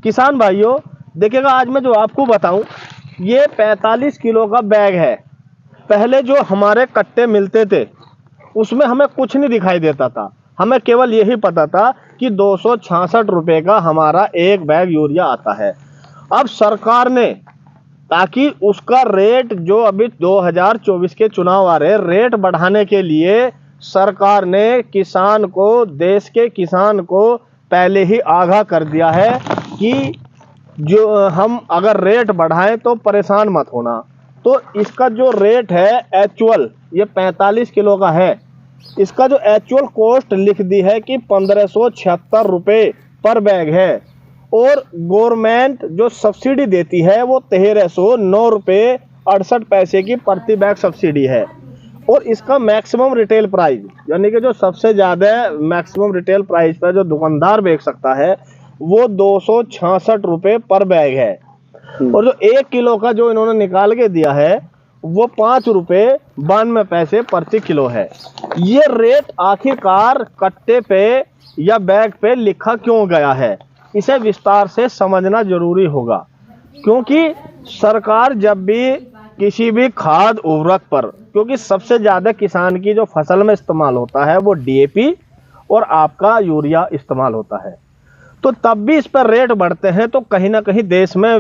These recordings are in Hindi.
किसान भाइयों देखिएगा, आज मैं जो आपको बताऊं, ये 45 किलो का बैग है। पहले जो हमारे कट्टे मिलते थे उसमें हमें कुछ नहीं दिखाई देता था, हमें केवल यही पता था कि 266 रुपए का हमारा एक बैग यूरिया आता है। अब सरकार ने, ताकि उसका रेट जो अभी 2024 के चुनाव आ रहे, रेट बढ़ाने के लिए सरकार ने किसान को, देश के किसान को पहले ही आगाह कर दिया है कि जो हम अगर रेट बढ़ाएं तो परेशान मत होना। तो इसका जो रेट है एक्चुअल, ये 45 किलो का है, इसका जो एक्चुअल कॉस्ट लिख दी है कि 1576 रुपए पर बैग है, और गवर्नमेंट जो सब्सिडी देती है वो 1309 रुपए 68 पैसे की प्रति बैग सब्सिडी है। और इसका मैक्सिमम रिटेल प्राइस, यानी कि जो सबसे ज्यादा मैक्सिमम रिटेल प्राइस पर जो दुकानदार बेच सकता है, वो 266 रुपए पर बैग है। और जो 1 किलो का जो इन्होंने निकाल के दिया है वो 5 रुपए 92 पैसे प्रति किलो है। ये रेट आखिरकार कट्टे पे या बैग पे लिखा क्यों गया है, इसे विस्तार से समझना जरूरी होगा। क्योंकि सरकार जब भी किसी भी खाद उर्वरक पर, क्योंकि सबसे ज्यादा किसान की जो फसल में इस्तेमाल होता है वो डीएपी और आपका यूरिया इस्तेमाल होता है, तो तब भी इस पर रेट बढ़ते हैं तो कहीं ना कहीं देश में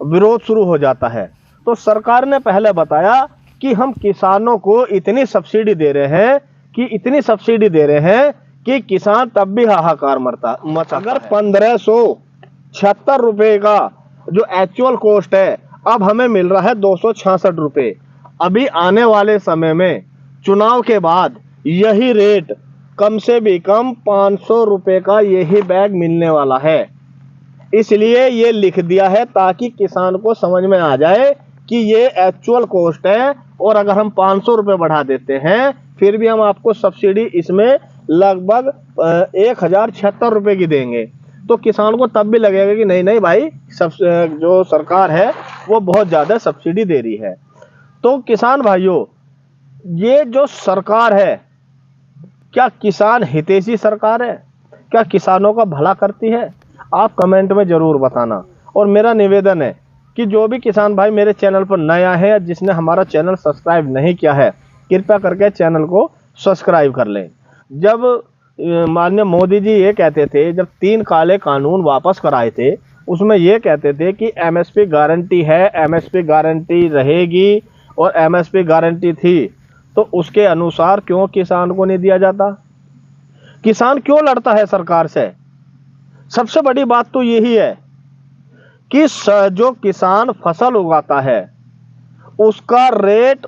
विरोध शुरू हो जाता है। तो सरकार ने पहले बताया कि हम किसानों को इतनी सब्सिडी दे रहे हैं, कि इतनी सब्सिडी दे रहे हैं कि किसान तब भी हाहाकार मचा। अगर 1576 रुपए का जो एक्चुअल कॉस्ट है, अब हमें मिल रहा है 266 रुपए। अभी आने वाले समय में चुनाव के बाद यही रेट कम से भी कम 500 रुपए का यही बैग मिलने वाला है। इसलिए ये लिख दिया है ताकि किसान को समझ में आ जाए कि ये एक्चुअल कॉस्ट है, और अगर हम 500 रुपए बढ़ा देते हैं फिर भी हम आपको सब्सिडी इसमें लगभग 1076 रुपए की देंगे, तो किसान को तब भी लगेगा कि नहीं नहीं भाई, जो सरकार है वो बहुत ज्यादा सब्सिडी दे रही है। तो किसान भाइयों, ये जो सरकार है, क्या किसान हितैषी सरकार है? क्या किसानों का भला करती है? आप कमेंट में जरूर बताना। और मेरा निवेदन है कि जो भी किसान भाई मेरे चैनल पर नया है या जिसने हमारा चैनल सब्सक्राइब नहीं किया है, कृपया करके चैनल को सब्सक्राइब कर लें। जब माननीय मोदी जी ये कहते थे, जब 3 काले कानून वापस कराए थे, उसमें ये कहते थे कि एमएसपी गारंटी है, एमएसपी गारंटी रहेगी, और एमएसपी गारंटी थी, तो उसके अनुसार क्यों किसान को नहीं दिया जाता? किसान क्यों लड़ता है सरकार से? सबसे बड़ी बात तो यही है कि जो किसान फसल उगाता है उसका रेट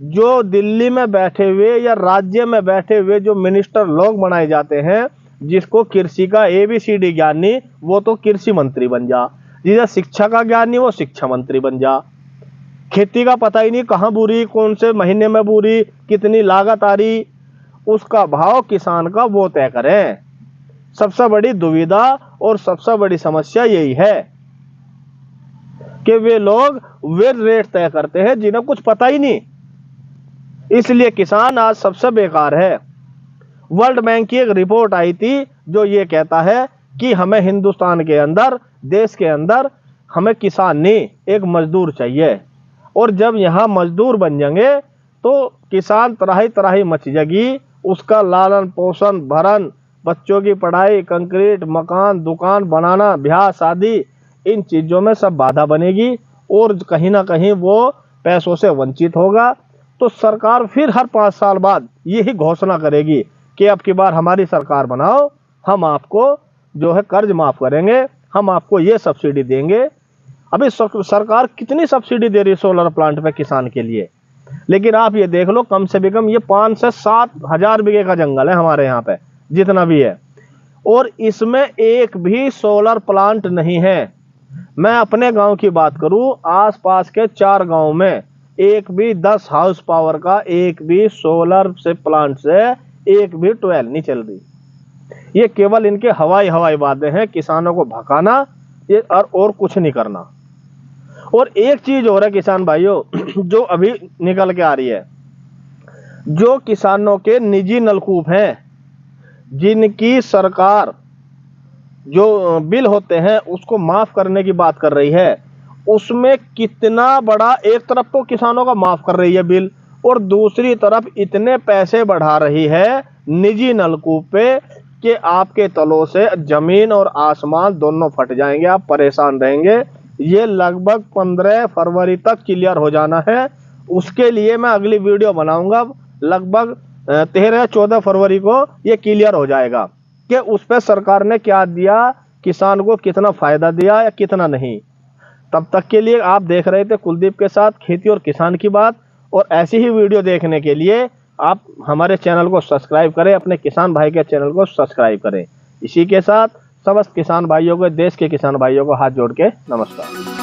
जो दिल्ली में बैठे हुए या राज्य में बैठे हुए जो मिनिस्टर लोग बनाए जाते हैं, जिसको कृषि का ABCD ज्ञान नहीं, वो तो कृषि मंत्री बन जा, जिसे शिक्षा का ज्ञान नहीं वो शिक्षा मंत्री बन जा, खेती का पता ही नहीं कहाँ बुरी, कौन से महीने में बुरी, कितनी लागत आ रही, उसका भाव किसान का वो तय करें। सबसे बड़ी दुविधा और सबसे बड़ी समस्या यही है कि वे लोग वे रेट तय करते हैं जिन्हें कुछ पता ही नहीं, इसलिए किसान आज सबसे बेकार है। वर्ल्ड बैंक की एक रिपोर्ट आई थी जो ये कहता है कि हमें हिंदुस्तान के अंदर, देश के अंदर, हमें किसान नहीं एक मजदूर चाहिए, और जब यहाँ मजदूर बन जाएंगे तो किसान तराही तराही मच जाएगी, उसका लालन पोषण भरण, बच्चों की पढ़ाई, कंक्रीट मकान, दुकान बनाना, ब्याह शादी, इन चीजों में सब बाधा बनेगी, और कहीं ना कहीं वो पैसों से वंचित होगा। तो सरकार फिर हर 5 साल बाद यही घोषणा करेगी कि अब की बार हमारी सरकार बनाओ, हम आपको जो है कर्ज माफ करेंगे, हम आपको ये सब्सिडी देंगे। अभी सरकार कितनी सब्सिडी दे रही है सोलर प्लांट पे किसान के लिए, लेकिन आप ये देख लो, कम से कम ये 5 से 7 हजार बीघे का जंगल है हमारे यहाँ पे, जितना भी है, और इसमें एक भी सोलर प्लांट नहीं है। मैं अपने गांव की बात करूं, आसपास के 4 गांव में एक भी 10 हाउस पावर का एक भी सोलर से प्लांट से एक भी ट्वेल नहीं चल रही। ये केवल इनके हवाई बातें हैं, किसानों को भगाना, ये और कुछ नहीं करना। और एक चीज और है किसान भाइयों जो अभी निकल के आ रही है, जो किसानों के निजी नलकूप हैं, जिनकी सरकार जो बिल होते हैं उसको माफ करने की बात कर रही है, उसमें कितना बड़ा, एक तरफ तो किसानों का माफ कर रही है बिल और दूसरी तरफ इतने पैसे बढ़ा रही है निजी नलकूप पे कि आपके तलों से जमीन और आसमान दोनों फट जाएंगे, आप परेशान रहेंगे। ये लगभग 15 फरवरी तक क्लियर हो जाना है। उसके लिए मैं अगली वीडियो बनाऊंगा। लगभग 13-14 फरवरी को ये क्लियर हो जाएगा कि उस पर सरकार ने क्या दिया, किसान को कितना फायदा दिया या कितना नहीं। तब तक के लिए आप देख रहे थे कुलदीप के साथ खेती और किसान की बात, और ऐसी ही वीडियो देखने के लिए आप हमारे चैनल को सब्सक्राइब करें, अपने किसान भाई के चैनल को सब्सक्राइब करें। इसी के साथ समस्त किसान भाइयों को, देश के किसान भाइयों को हाथ जोड़ के नमस्कार।